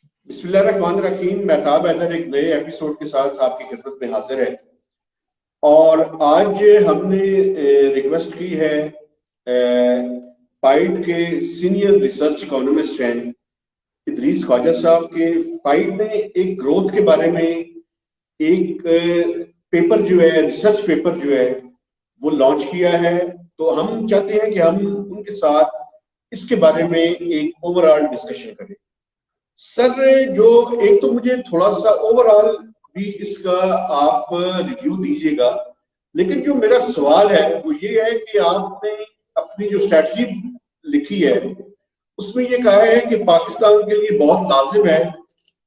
बिस्मिल्लाहिर्रहमानिर्रहीम। मेहताब हैदर एक नए एपिसोड के साथ आपकी खिदमत में हाजिर है और आज हमने रिक्वेस्ट की है पाइट के सीनियर रिसर्च इकोनॉमिस्ट हैं इदरीस ख्वाजा साहब के। पाइट ने एक ग्रोथ के बारे में एक पेपर जो है, रिसर्च पेपर जो है वो लॉन्च किया है। तो हम चाहते हैं कि हम उनके साथ इसके बारे में एक ओवरऑल डिस्कशन करें। सर, जो एक तो मुझे थोड़ा सा ओवरऑल भी इसका आप रिव्यू दीजिएगा, लेकिन जो मेरा सवाल है वो ये है कि आपने अपनी जो स्ट्रैटेजी लिखी है उसमें ये कहा है कि पाकिस्तान के लिए बहुत लाजिम है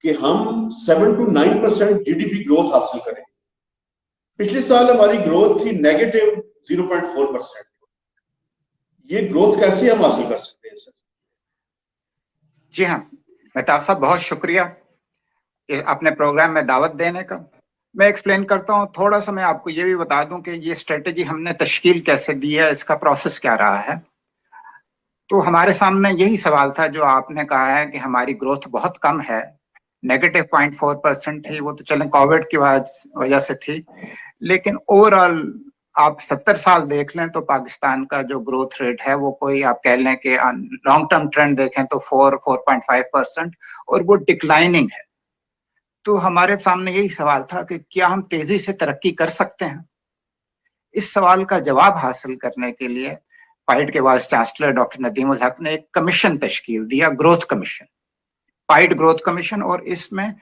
कि हम 7 to 9% जीडीपी ग्रोथ हासिल करें। पिछले साल हमारी ग्रोथ थी नेगेटिव 0.4%। ये ग्रोथ कैसे हम हासिल कर सकते हैं सर? जी हाँ मेहताब साहब, बहुत शुक्रिया अपने प्रोग्राम में दावत देने का। मैं एक्सप्लेन करता हूँ थोड़ा सा। मैं आपको ये भी बता दूं कि ये स्ट्रेटेजी हमने तश्कील कैसे दी है, इसका प्रोसेस क्या रहा है। तो हमारे सामने यही सवाल था जो आपने कहा है कि हमारी ग्रोथ बहुत कम है, नेगेटिव 0.4% थी। वो तो चलें कोविड की वजह से थी, लेकिन ओवरऑल आप 70 साल देख लें तो पाकिस्तान का जो ग्रोथ रेट है वो कोई आप कह लें कि लॉन्ग टर्म ट्रेंड देखें तो 4.5% और वो डिक्लाइनिंग है। तो हमारे सामने यही सवाल था कि क्या हम तेजी से तरक्की कर सकते हैं। इस सवाल का जवाब हासिल करने के लिए पाइट के vice chancellor doctor Nadeem ul Haq ने एक कमीशन तश्कील दिया, ग्रोथ कमीशन, पाइट ग्रोथ कमीशन। और इसमें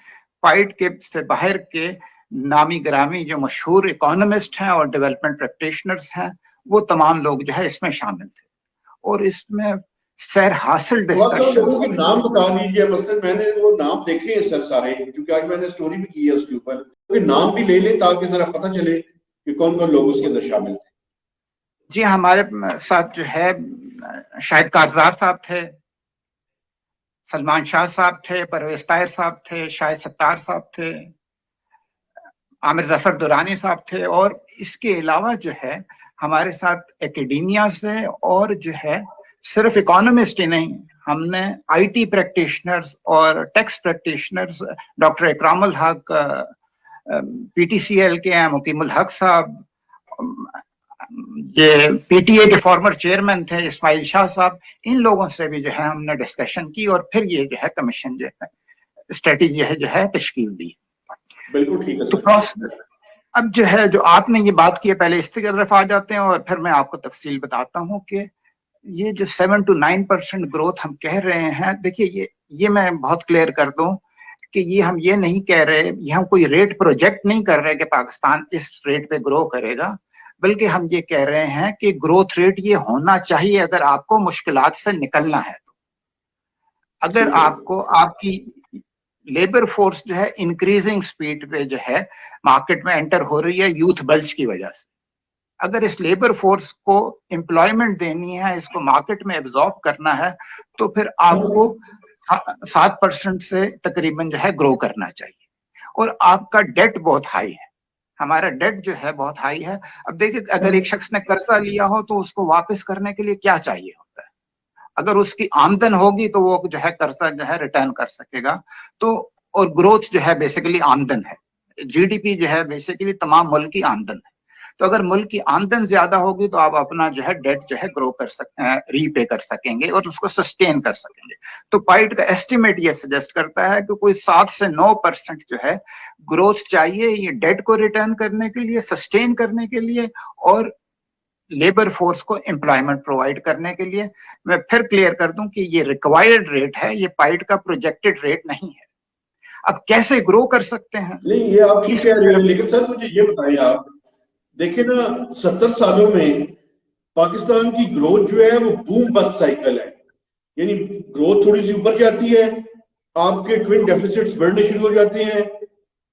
पाइट के से बाहर के नामी ग्रामी जो मशहूर इकोनॉमिस्ट हैं और डेवलपमेंट प्रैक्टिशनर्स हैं वो तमाम लोग जो है इसमें शामिल थे। और इसमें सैर हासिल डिस्कशन। लोगों के नाम बता दीजिए। मसलन मैंने वो नाम देखे हैं सर सारे, क्योंकि आज मैंने स्टोरी भी की है उसके ऊपर, तो नाम भी ले लें ताकि जरा पता चले कि कौन कौन लोग उसके अंदर शामिल थे। जी, हमारे साथ जो है शाहिद कारजार साहब थे, सलमान शाह साहब थे, परवेज ताहिर साहब थे, शाहिद सत्तार साहब थे, आमिर जफर दुरानी साहब थे। और इसके अलावा जो है हमारे साथ एकेडेमिया से और जो है सिर्फ इकोनॉमिस्ट ही नहीं, हमने आईटी प्रैक्टिशनर्स और टैक्स प्रैक्टिशनर्स, डॉक्टर इकरामुल हक पीटीसीएल के हैं, मुकीमुल हक साहब, ये पीटीए के फॉर्मर चेयरमैन थे इस्माइल शाह साहब, इन लोगों से भी जो है हमने डिस्कशन की और फिर ये जो है कमीशन जो है स्ट्रेटेजी है जो है तश्कील दी। बिल्कुल ठीक है। तो अब जो है जो आपने ये बात की है, पहले इसकी तरफ आ जाते हैं और फिर मैं आपको तफसील बताता हूँ कि ये जो 7 to 9% ग्रोथ हम कह रहे हैं। देखिए ये मैं बहुत क्लियर कर दूं कि ये हम ये नहीं कह रहे, ये हम कोई रेट प्रोजेक्ट नहीं कर रहे कि पाकिस्तान इस रेट पे ग्रो करेगा, बल्कि हम ये कह रहे हैं कि ग्रोथ रेट ये होना चाहिए अगर आपको मुश्किलात से निकलना है। तो अगर आपको आपकी लेबर फोर्स जो है इंक्रीजिंग स्पीड पे जो है मार्केट में एंटर हो रही है यूथ बल्ज की वजह से, अगर इस लेबर फोर्स को एम्प्लॉयमेंट देनी है, इसको मार्केट में एब्जॉर्ब करना है, तो फिर आपको 7% से तकरीबन जो है ग्रो करना चाहिए। और आपका डेट बहुत हाई है, हमारा डेट जो है बहुत हाई है। अब देखिए, अगर एक शख्स ने कर्जा लिया हो तो उसको वापस करने के लिए क्या चाहिए होता है? अगर उसकी आमदन होगी तो वो जो है कर्जा जो है रिटर्न कर सकेगा। तो और ग्रोथ जो है बेसिकली आमदन है, जीडीपी जो है बेसिकली तमाम मुल्क की आमदन है। तो अगर मुल्क की आमदन ज्यादा होगी तो आप अपना जो है डेट जो है ग्रो कर रीपे कर सकेंगे और उसको सस्टेन कर सकेंगे। तो पाइट का एस्टिमेट ये सजेस्ट करता है कि कोई 7 से 9% जो है ग्रोथ चाहिए, ये डेट को रिटर्न करने के लिए, सस्टेन करने के लिए और लेबर फोर्स को एम्प्लॉयमेंट प्रोवाइड करने के लिए। मैं फिर क्लियर कर दूं कि ये रिक्वायर्ड रेट है, ये पाइट का प्रोजेक्टेड रेट नहीं है। अब कैसे ग्रो कर सकते हैं? नहीं, ये आप ठीक कह रहे हैं, लेकिन सर मुझे ये बताइए, आप देखिए ना 70 सालों में पाकिस्तान की ग्रोथ जो है वो बूम बस्ट साइकिल है, यानी ग्रोथ थोड़ी सी ऊपर जाती है, आपके ट्विन डेफिसिट्स बढ़ने शुरू हो जाते हैं,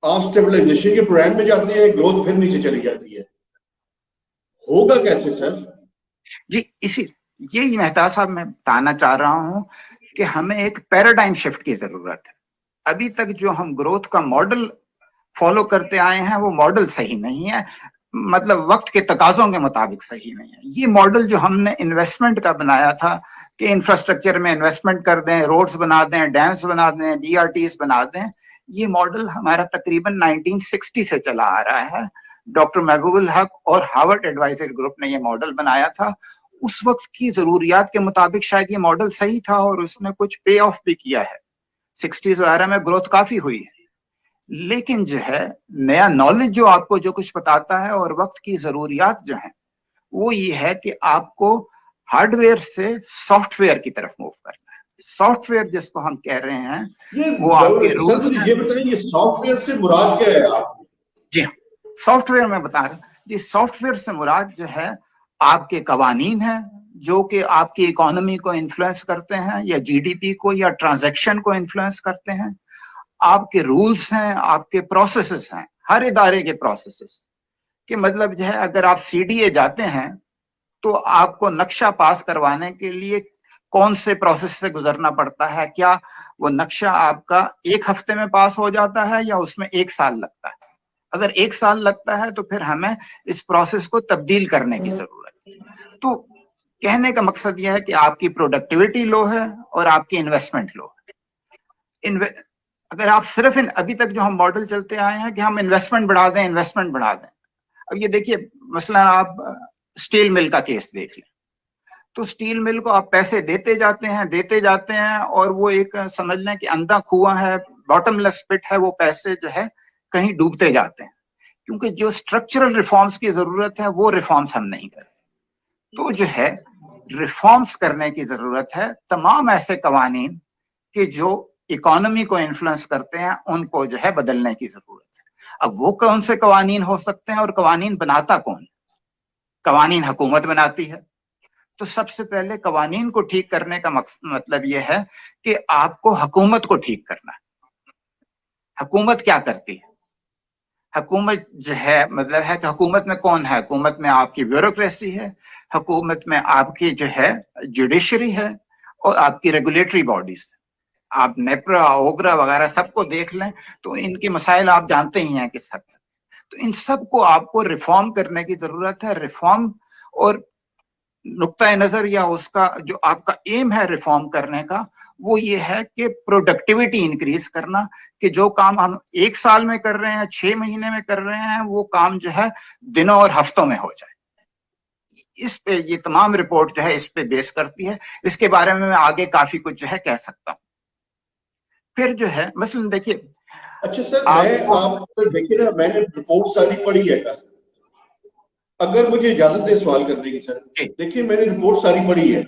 आप स्टेबलाइजेशन के प्रोग्राम में जाते हैं, ग्रोथ फिर नीचे चली जाती है। होगा कैसे सर? जी, इसी यही मेहताब साहब मैं बताना चाह रहा हूं कि हमें एक पैराडाइम शिफ्ट की जरूरत है। अभी तक जो हम ग्रोथ का मॉडल फॉलो करते आए हैं वो मॉडल सही नहीं है। मतलब वक्त के तकाजों के मुताबिक सही नहीं है। ये मॉडल जो हमने इन्वेस्टमेंट का बनाया था कि इंफ्रास्ट्रक्चर में इन्वेस्टमेंट कर दें, रोड्स बना दें, डैम्स बना दें, BRTs बना दें, ये मॉडल हमारा तकरीबन 1960 से चला आ रहा है। डॉक्टर महबूबुल हक और हार्वर्ड एडवाइजरी ग्रुप ने ये मॉडल बनाया था। उस वक्त की जरूरियात के मुताबिक शायद ये मॉडल सही था और उसने कुछ पे ऑफ भी किया है। 60s वगैरह में ग्रोथ काफी हुई है, लेकिन जो है नया नॉलेज जो आपको जो कुछ बताता है और वक्त की जरूरियात जो है वो ये है कि आपको हार्डवेयर से सॉफ्टवेयर की तरफ मूव करना है। सॉफ्टवेयर जिसको हम कह रहे हैं वो आपके रूल्स हैं। ये बताइए, ये सॉफ्टवेयर से मुराद क्या है आप? जी हाँ, सॉफ्टवेयर में बता रहा हूँ जी। सॉफ्टवेयर से मुराद जो है आपके कवानीन हैं जो कि आपकी इकोनॉमी को इन्फ्लुएंस करते हैं या GDP को या ट्रांजैक्शन को इन्फ्लुएंस करते हैं। आपके रूल्स हैं, आपके प्रोसेसेस हैं, हर इदारे के प्रोसेसेस कि मतलब जो है अगर आप CDA जाते हैं तो आपको नक्शा पास करवाने के लिए कौन से प्रोसेस से गुजरना पड़ता है। क्या वो नक्शा आपका 1 हफ्ते में पास हो जाता है या उसमें 1 साल लगता है? अगर 1 साल लगता है तो फिर हमें इस प्रोसेस को तब्दील करने की जरूरत है। तो कहने का मकसद यह है कि आपकी प्रोडक्टिविटी लो है और आपकी इन्वेस्टमेंट लो है। अगर आप सिर्फ अभी तक जो हम मॉडल चलते आए हैं कि हम इन्वेस्टमेंट बढ़ा दें, इन्वेस्टमेंट बढ़ा दें। अब ये देखिए मसलन आप स्टील मिल का केस देख लें, तो स्टील मिल को आप पैसे देते जाते हैं और वो एक समझ लें कि अंधा कुआं है, बॉटमलेस पिट है। वो पैसे जो है कहीं डूबते जाते हैं क्योंकि जो स्ट्रक्चरल रिफॉर्म्स की जरूरत है वो रिफॉर्म्स हम नहीं कर। तो जो है रिफॉर्म्स करने की जरूरत है। तमाम ऐसे कवानीन कि जो इकोनॉमी को इन्फ्लुएंस करते हैं उनको जो है बदलने की जरूरत है। अब वो कौन से कवानीन हो सकते हैं और कवानीन बनाता कौन? कवानीन हुकूमत बनाती है। तो सबसे पहले कवानीन को ठीक करने का मतलब यह है कि आपको हुकूमत को ठीक करना है। हुकूमत क्या करती है? हुकूमत जो है मतलब है कि हुकूमत में कौन है? हुकूमत में आपकी ब्यूरोक्रेसी है, हुकूमत में आपकी जो है जुडिशरी है और आपकी रेगुलेटरी बॉडीज। आप नेप्रा, ओगरा वगैरह सबको देख लें तो इनके मसाइल आप जानते ही हैं किस हद तक। तो इन सबको आपको रिफॉर्म करने की जरूरत है। रिफॉर्म और नुक्ता नजर या उसका जो आपका एम है रिफॉर्म करने का वो ये है कि प्रोडक्टिविटी इंक्रीज करना, कि जो काम हम 1 साल में कर रहे हैं, 6 महीने में कर रहे हैं, वो काम जो है दिनों और हफ्तों में हो जाए। इस पे ये तमाम रिपोर्ट जो है इस पे बेस करती है। इसके बारे में मैं आगे काफी कुछ जो है कह सकता हूँ। फिर जो है मसलन देखिए। अच्छा सर, आप देखिए ना, मैंने रिपोर्ट सारी पढ़ी है कल, अगर मुझे इजाजत दे सवाल करने की सर। देखिए मैंने रिपोर्ट सारी पढ़ी है।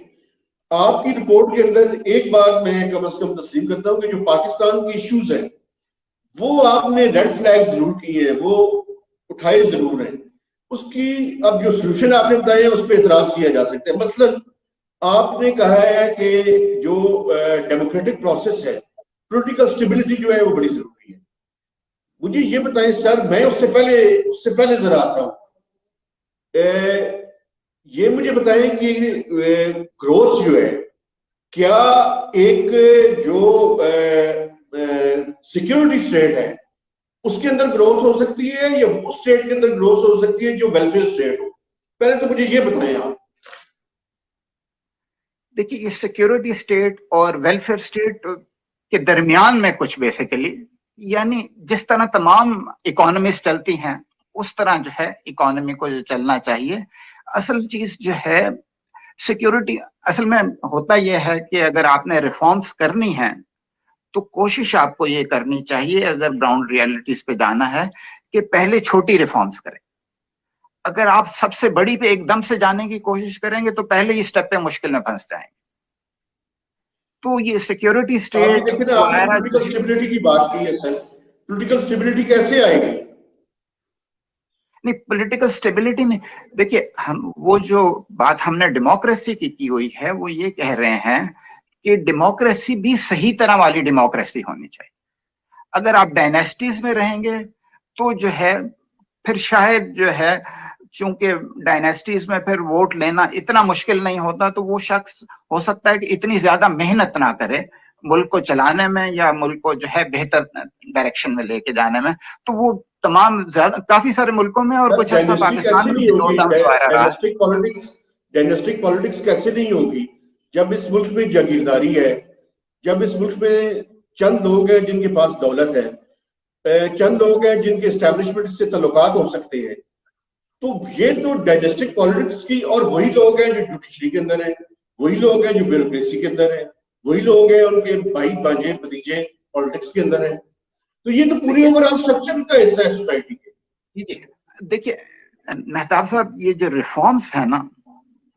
आपकी रिपोर्ट के अंदर एक बात मैं कम से कम तस्लीम करता हूं कि जो पाकिस्तान के इश्यूज हैं वो आपने रेड फ्लैग जरूर किए हैं, वो उठाए जरूर हैं। उसकी अब जो सोल्यूशन आपने बताया उस पर एतराज किया जा सकता है। मसलन आपने कहा है कि जो डेमोक्रेटिक प्रोसेस है, पॉलिटिकल स्टेबिलिटी जो है वो बड़ी जरूरी है। मुझे ये बताएं सर, मैं उससे पहले जरा आता हूं। ये मुझे बताएं कि ग्रोथ जो है क्या एक जो सिक्योरिटी स्टेट है उसके अंदर ग्रोथ हो सकती है या वो स्टेट के अंदर ग्रोथ हो सकती है जो वेलफेयर स्टेट हो? पहले तो मुझे ये बताएं आप। देखिए ये सिक्योरिटी स्टेट और वेलफेयर स्टेट के दरमियान में कुछ बेसिकली, यानी जिस तरह तमाम इकोनॉमीज चलती हैं उस तरह जो है इकोनॉमी को चलना चाहिए। असल चीज जो है सिक्योरिटी, असल में होता यह है कि अगर आपने रिफॉर्म्स करनी है तो कोशिश आपको ये करनी चाहिए, अगर ग्राउंड रियलिटीज पे जाना है, कि पहले छोटी रिफॉर्म्स करें। अगर आप सबसे बड़ी पे एकदम से जाने की कोशिश करेंगे तो पहले ही स्टेप पे मुश्किल में फंस जाएंगे। तो ये सिक्योरिटी स्टेट पॉलिटिकल स्टेबिलिटी की बात की है सर, पॉलिटिकल स्टेबिलिटी कैसे आएगी? नहीं, पॉलिटिकल स्टेबिलिटी नहीं। देखिए हम वो जो बात हमने डेमोक्रेसी की हुई है वो ये कह रहे हैं कि डेमोक्रेसी भी सही तरह वाली डेमोक्रेसी होनी चाहिए। अगर आप डायनेस्टीज में रहेंगे तो जो है फिर शायद जो है चूंकि डायनेस्टीज में फिर वोट लेना इतना मुश्किल नहीं होता, तो वो शख्स हो सकता है कि इतनी ज्यादा मेहनत ना करे मुल्क को चलाने में या मुल्क को जो है बेहतर डायरेक्शन में लेके जाने में, तो वो तमाम काफी सारे मुल्कों में और कुछ ऐसा पाकिस्तान में दो टर्म्स वायरल रहा है। डायनेस्टिक पॉलिटिक्स कैसे नहीं होगी जब इस मुल्क में जागीरदारी है, जब इस मुल्क में चंद लोग हैं जिनके पास दौलत है, चंद लोग हैं जिनके एस्टेब्लिशमेंट से तल्लुकात हो सकते हैं। तो ये तो डायनेस्टिक पॉलिटिक्स की, और वही लोग हैं जो जुडिशरी के अंदर हैं, वही लोग हैं जो ब्यूरोक्रेसी के अंदर हैं, वही लोग हैं उनके भाई भांजे भतीजे पॉलिटिक्स के अंदर हैं। तो ये तो पूरी ओवरऑल स्ट्रक्चर का हिस्सा है सोसाइटी के। देखिए मेहताब साहब, ये जो रिफॉर्म्स है ना,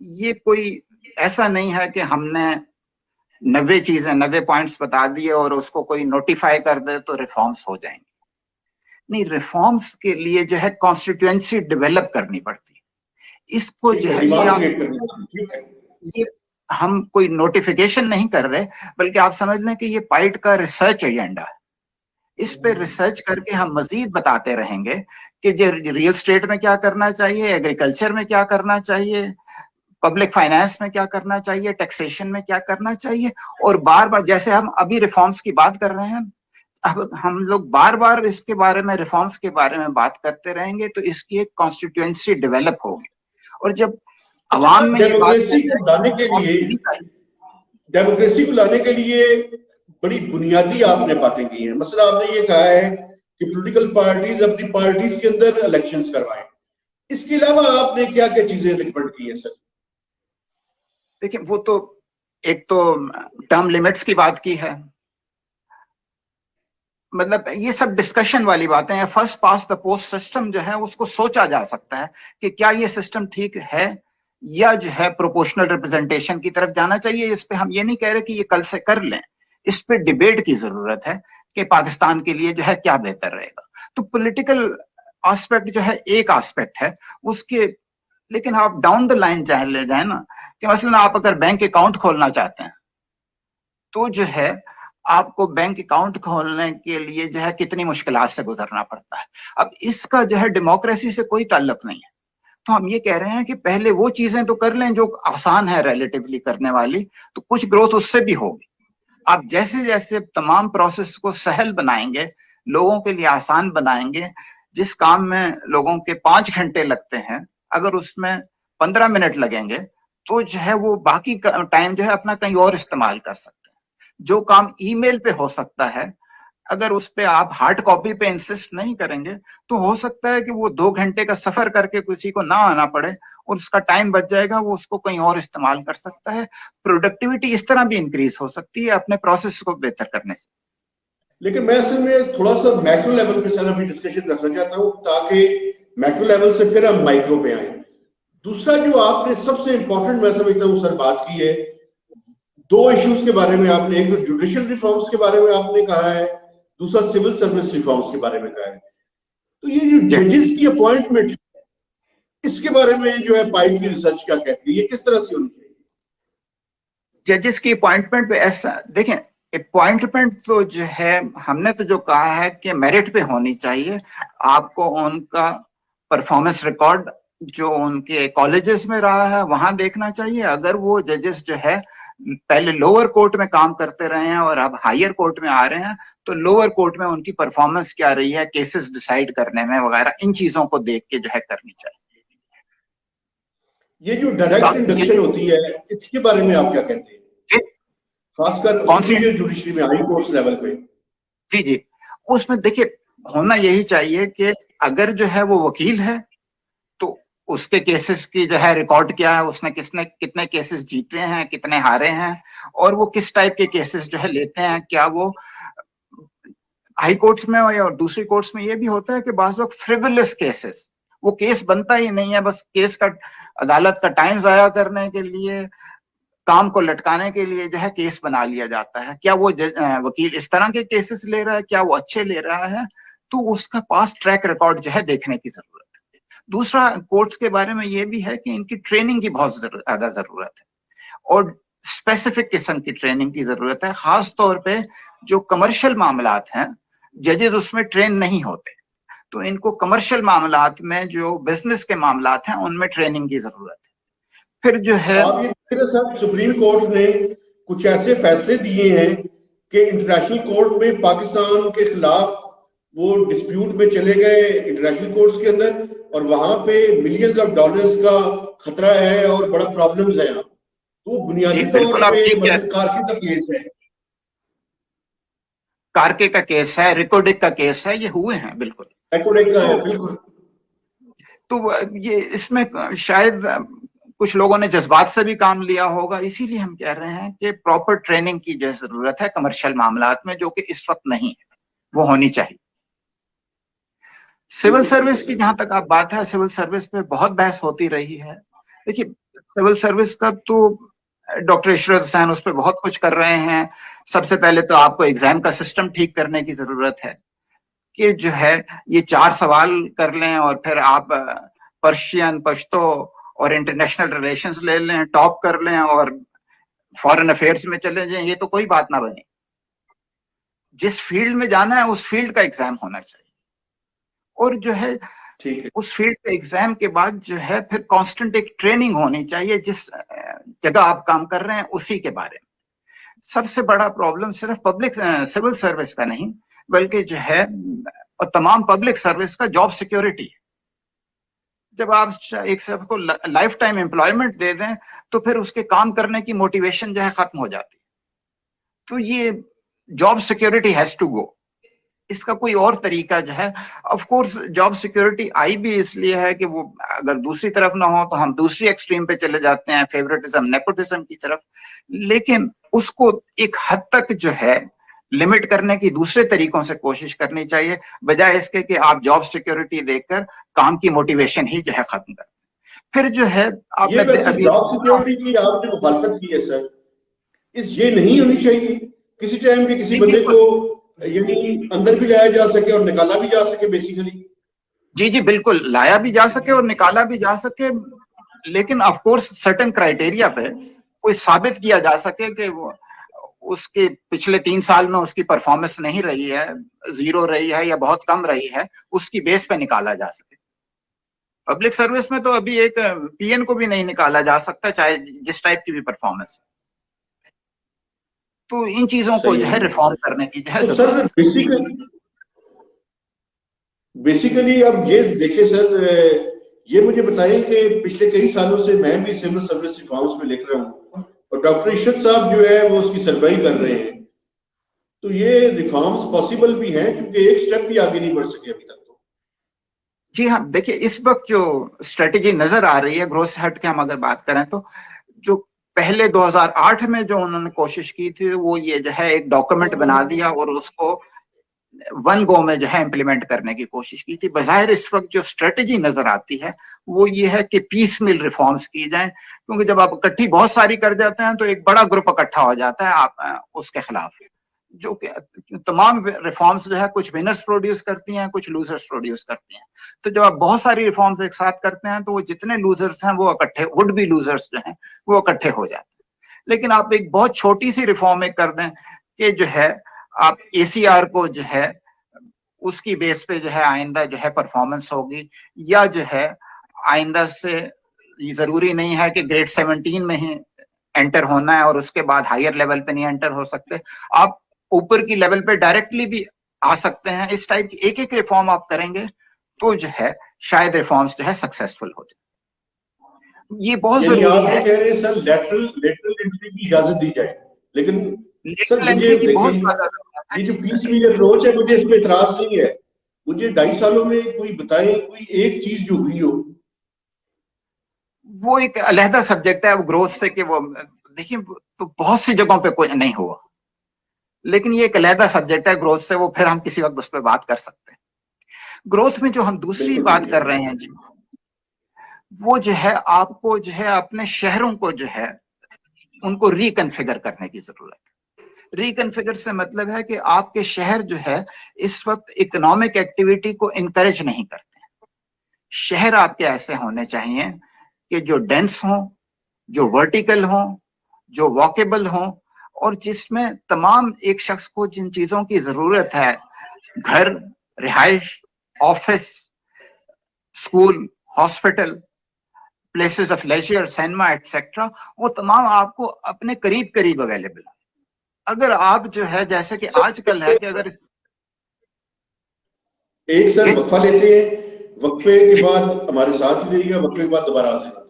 ये कोई ऐसा नहीं है कि हमने 90 चीजें 90 पॉइंट्स बता दिए और उसको कोई नोटिफाई कर दे तो रिफॉर्म्स हो जाएंगे। नहीं, रिफॉर्म्स के लिए जो है कॉन्स्टिट्यूएंसी डेवलप करनी पड़ती है। इसको जो है ये हम कोई नोटिफिकेशन नहीं कर रहे, बल्कि आप समझ लें कि ये पाइट का रिसर्च एजेंडा है। इस पे रिसर्च करके हम मजीद बताते रहेंगे कि जो रियल स्टेट में क्या करना चाहिए, एग्रीकल्चर में क्या करना चाहिए, पब्लिक फाइनेंस में क्या करना चाहिए, टैक्सेशन में क्या करना चाहिए। और बार बार जैसे हम अभी रिफॉर्म्स की बात कर रहे हैं, अब हम लोग बार बार इसके बारे में, रिफॉर्म्स के बारे में बात करते रहेंगे तो इसकी एक कॉन्स्टिट्यूएंसी डेवलप होगी। और जब अवाम में डेमोक्रेसी को लाने के लिए बड़ी बुनियादी आपने बातें की हैं। मसला आपने ये कहा है कि पॉलिटिकल पार्टीज अपनी पार्टीज के अंदर इलेक्शंस करवाएं। इसके अलावा आपने क्या क्या चीजें रिकमेंड की है सर? देखिए, वो तो एक तो टर्म लिमिट्स की बात की है, मतलब ये सब डिस्कशन वाली बातें हैं। First pass the post system जो है उसको सोचा जा सकता है कि क्या ये सिस्टम ठीक है या जो है प्रोपोर्शनल रिप्रेजेंटेशन की तरफ जाना चाहिए। इस पे हम ये नहीं कह रहे कि ये कल से कर लें, इस पे डिबेट की जरूरत है कि पाकिस्तान के लिए जो है क्या बेहतर रहेगा। तो पॉलिटिकल एस्पेक्ट जो है एक एस्पेक्ट है उसके, लेकिन आप डाउन द लाइन चाहे ले जाए ना, कि मसलन आप अगर बैंक अकाउंट खोलना चाहते हैं तो जो है आपको बैंक अकाउंट खोलने के लिए जो है कितनी मुश्किलात से गुजरना पड़ता है। अब इसका जो है डेमोक्रेसी से कोई ताल्लुक नहीं है। तो हम ये कह रहे हैं कि पहले वो चीजें तो कर लें जो आसान है रिलेटिवली करने वाली, तो कुछ ग्रोथ उससे भी होगी। आप जैसे जैसे तमाम प्रोसेस को सहल बनाएंगे, लोगों के लिए आसान बनाएंगे, जिस काम में लोगों के 5 घंटे लगते हैं अगर उसमें 15 मिनट लगेंगे तो जो है वो बाकी टाइम जो है अपना कहीं और इस्तेमाल कर सकते हैं। जो काम ईमेल पे हो सकता है, अगर उस पे आप हार्ड कॉपी पे इंसिस्ट नहीं करेंगे तो हो सकता है कि वो 2 घंटे का सफर करके किसी को ना आना पड़े और उसका टाइम बच जाएगा, वो उसको कहीं और इस्तेमाल कर सकता है। प्रोडक्टिविटी इस तरह भी इंक्रीज हो सकती है अपने प्रोसेस को बेहतर करने से। लेकिन मैं असल में थोड़ा सा मैक्रो लेवल पे सर अभी डिस्कशन रखना चाहता हूँ ताकि मैक्रो लेवल से फिर हम माइक्रो पे आए। दूसरा जो आपने सबसे इंपॉर्टेंट मैं समझता हूँ सर बात की है, 2 इश्यूज के बारे में आपने, एक तो जुडिशियल रिफॉर्म्स के बारे में आपने कहा है, दूसरा सिविल सर्विस रिफॉर्म्स के बारे में कहा है। तो ये जो जजेस की अपॉइंटमेंट है, इसके बारे में जो है पाइट की रिसर्च क्या कहती है, ये किस तरह से होनी चाहिए? जजेस की अपॉइंटमेंट पे ऐसा देखें, अपॉइंटमेंट तो जो है हमने तो जो कहा है कि मेरिट पे होनी चाहिए। आपको उनका परफॉर्मेंस रिकॉर्ड जो उनके कॉलेजेस में रहा है वहां देखना चाहिए। अगर वो जजेस जो है पहले लोअर कोर्ट में काम करते रहे हैं और अब हायर कोर्ट में आ रहे हैं तो लोअर कोर्ट में उनकी परफॉर्मेंस क्या रही है, केसेस डिसाइड करने में वगैरह, इन चीजों को देख के जो है करनी चाहिए। ये जो डायरेक्ट इंडक्शन होती है इसके बारे में आप क्या कहते हैं, खासकर सुपीरियर जुडिशरी में, हाई कोर्ट लेवल पे? जी जी, उसमें देखिए होना यही चाहिए कि अगर जो है वो वकील है तो उसके केसेस की जो है रिकॉर्ड क्या है, उसने कितने केसेस जीते हैं, कितने हारे हैं, और वो किस टाइप के केसेस जो है लेते हैं। क्या वो हाई कोर्ट्स में और दूसरी कोर्ट्स में ये भी होता है कि बाज़ वक्त फ्रिवलेस केसेस, वो केस बनता ही नहीं है, बस केस का अदालत का टाइम जाया करने के लिए, काम को लटकाने के लिए जो है केस बना लिया जाता है। क्या वो वकील इस तरह के केसेस ले रहा है, क्या वो अच्छे ले रहा है, तो उसका पास्ट ट्रैक रिकॉर्ड जो है देखने की जरूरत है। दूसरा, कोर्ट्स के बारे में ये भी है कि इनकी ट्रेनिंग की बहुत ज्यादा जरूरत है और स्पेसिफिक किस्म की ट्रेनिंग की जरूरत है। खास तौर पे जो कमर्शियल मामलात हैं, जजेस उसमें ट्रेन नहीं होते, तो इनको कमर्शियल मामलात में जो बिजनेस के मामलात हैं उनमें ट्रेनिंग की जरूरत है। फिर जो है सुप्रीम कोर्ट ने कुछ ऐसे फैसले दिए हैं कि इंटरनेशनल कोर्ट में पाकिस्तान के खिलाफ وہ ڈسپیوٹ میں چلے گئے انٹرنیشنل کورٹس کے اندر اور وہاں پہ ملینز آف ڈالرز کا خطرہ ہے اور بڑا پرابلمز ہے. تو بنیادی طور پہ مثلا کارکے کا کیس ہے, کارکے کا کیس ہے, ریکوڈک کا کیس ہے, یہ ہوئے ہیں بالکل. ریکوڈک کا ہے بالکل. تو یہ اس میں شاید کچھ لوگوں نے جذبات سے بھی کام لیا ہوگا, اسی لیے ہم کہہ رہے ہیں کہ پراپر ٹریننگ کی جو ضرورت ہے کمرشل معاملات میں, جو کہ اس وقت نہیں ہے, وہ ہونی چاہیے. سول سروس کی جہاں تک آپ بات ہے, سول سروس پہ بہت بحث ہوتی رہی ہے. دیکھیے سول سروس کا تو ڈاکٹر عشرت حسین اس پہ بہت کچھ کر رہے ہیں. سب سے پہلے تو آپ کو ایگزام کا سسٹم ٹھیک کرنے کی ضرورت ہے کہ جو ہے یہ 4 سوال کر لیں اور پھر آپ پرشین, پشتو اور انٹرنیشنل ریلیشنز لے لیں, ٹاپ کر لیں اور فارن افیئرس میں چلے جائیں, یہ تو کوئی بات نہ بنے. جس فیلڈ میں جانا ہے اس فیلڈ کا ایگزام ہونا چاہیے, اور جو ہے اس فیلڈ کے ایگزام کے بعد جو ہے پھر کانسٹنٹ ایک ٹریننگ ہونی چاہیے جس جگہ آپ کام کر رہے ہیں اسی کے بارے میں. سب سے بڑا پرابلم صرف پبلک سول سروس کا نہیں بلکہ جو ہے تمام پبلک سروس کا جاب سیکیورٹی ہے. جب آپ ایک شخص کو لائف ٹائم امپلائمنٹ دے دیں تو پھر اس کے کام کرنے کی موٹیویشن جو ہے ختم ہو جاتی ہے. تو یہ job security has to go, اس کا کوئی اور طریقہ جو ہے. آف کورس جاب سیکیورٹی آئی بھی اس لیے ہے کہ وہ اگر دوسری طرف نہ ہو تو ہم دوسری ایکسٹریم پہ چلے جاتے ہیں, فیوریٹزم, نیپوٹزم کی طرف. لیکن اس کو ایک حد تک جو ہے لمٹ کرنے کی دوسرے طریقوں سے کوشش کرنی چاہیے, بجائے اس کے کہ آپ جاب سیکیورٹی دیکھ کر کام کی موٹیویشن ہی جو ہے ختم کر. پھر جو ہے آپ نے ابھی جاب سیکیورٹی کی آپ جو مخالفت کی ہے سر, یہ نہیں ہونی چاہیے. کسی ٹائم بھی کسی بندے کو یعنی اندر بھی لایا جا سکے اور نکالا بھی جا سکے بیسیکلی. جی بالکل, لایا بھی جا سکے اور نکالا بھی جا سکے, لیکن آف کورس سرٹن کرائیٹیریا پہ کوئی ثابت کیا جا سکے کہ وہ اس کے پچھلے 3 سال میں اس کی پرفارمنس نہیں رہی ہے, 0 رہی ہے یا بہت کم رہی ہے, اس کی بیس پہ نکالا جا سکے. پبلک سروس میں تو ابھی ایک پی این کو بھی نہیں نکالا جا سکتا چاہے جس ٹائپ کی بھی پرفارمنس. تو ان چیزوں کو جو ہے ریفارم کرنے کی جو ہے ضرورت. بیسیکلی اب یہ دیکھیں سر, یہ مجھے بتائیں کہ پچھلے کئی سالوں سے میں بھی سول سروس ریفارمز میں لکھ رہا ہوں اور ڈاکٹر عشرت صاحب جو ہے وہ اس کی سربراہی کر رہے ہیں. تو یہ ریفارمز پاسبل بھی ہیں کیونکہ ایک سٹیپ بھی آگے نہیں بڑھ سکے ابھی تک. جی ہاں, دیکھیے اس وقت جو اسٹریٹجی نظر آ رہی ہے گروتھ سے ہٹ کے ہم اگر بات کریں تو جو پہلے 2008 میں جو انہوں نے کوشش کی تھی وہ یہ جو ہے ایک ڈاکومنٹ بنا دیا اور اس کو ون گو میں جو ہے امپلیمنٹ کرنے کی کوشش کی تھی. بظاہر اس وقت جو اسٹریٹجی نظر آتی ہے وہ یہ ہے کہ پیس مل ریفارمز کی جائیں, کیونکہ جب آپ اکٹھی بہت ساری کر جاتے ہیں تو ایک بڑا گروپ اکٹھا ہو جاتا ہے آپ اس کے خلاف. جو کہ تمام ریفارمز جو ہے کچھ ونرز پروڈیوس کرتی ہیں, کچھ لوزرز پروڈیوس کرتی ہیں. تو جب آپ بہت ساری ریفارمز ایک ساتھ کرتے ہیں تو وہ جتنے لوزرز ہیں وہ اکٹھے, وڈ بی لوزرز جو ہیں وہ اکٹھے ہو جاتے ہیں. لیکن آپ ایک بہت چھوٹی سی ریفارم ایک کر دیں کہ جو ہے آپ اے سی آر کو جو ہے اس کی بیس پہ جو ہے آئندہ جو ہے پرفارمنس ہوگی, یا جو ہے آئندہ سے یہ ضروری نہیں ہے کہ گریڈ 17 میں ہی انٹر ہونا ہے اور اس کے بعد ہائر لیول پہ نہیں انٹر ہو سکتے, آپ اوپر کی لیول پہ ڈائریکٹلی بھی آ سکتے ہیں. اس ٹائپ کی ایک ریفارم آپ کریں گے تو جو ہے شاید ریفارمز جو ہے سکسیسفل ہو جائے. یہ بہت ضروری ہے. آپ کہہ رہے ہیں سر لیٹرل انٹری کی اجازت دی جائے, لیکن سر لیٹرل مجھے انٹری کی بہت دیکھیں زیادہ ضرورت ہے. یہ جو پیس میل اپروچ ہے مجھے اس پہ اعتراض نہیں ہے. مجھے 2.5 سالوں میں کوئی بتائیں کوئی ایک چیز جو ہوئی ہو. وہ ایک علیحدہ سبجیکٹ ہے وہ گروتھ سے, کہ وہ دیکھیں تو بہت سی جگہوں پہ کوئی نہیں ہوا, لیکن یہ ایک علیحدہ سبجیکٹ ہے گروتھ سے, وہ پھر ہم کسی وقت اس پہ بات کر سکتے ہیں. گروتھ میں جو ہم دوسری بات کر رہے ہیں جی, وہ جو ہے آپ کو جو ہے اپنے شہروں کو جو ہے ان کو ریکنفیگر کرنے کی ضرورت ہے. ریکنفیگر سے مطلب ہے کہ آپ کے شہر جو ہے اس وقت اکنامک ایکٹیویٹی کو انکریج نہیں کرتے ہیں. شہر آپ کے ایسے ہونے چاہیے کہ جو ڈینس ہوں, جو ورٹیکل ہوں, جو واکیبل ہوں, اور جس میں تمام ایک شخص کو جن چیزوں کی ضرورت ہے, گھر, رہائش, office, school, hospital, places of leisure, cinema et cetera, وہ تمام آپ کو اپنے قریب اویلیبل ہے. اگر آپ جو ہے جیسے کہ آج کل ہے کہ اگر ایک سر وقفہ لیتے ہیں, وقفے کے بعد ہمارے ساتھ ہی رہیے گا, وقفے کے بعد دوبارہ آ جائیں.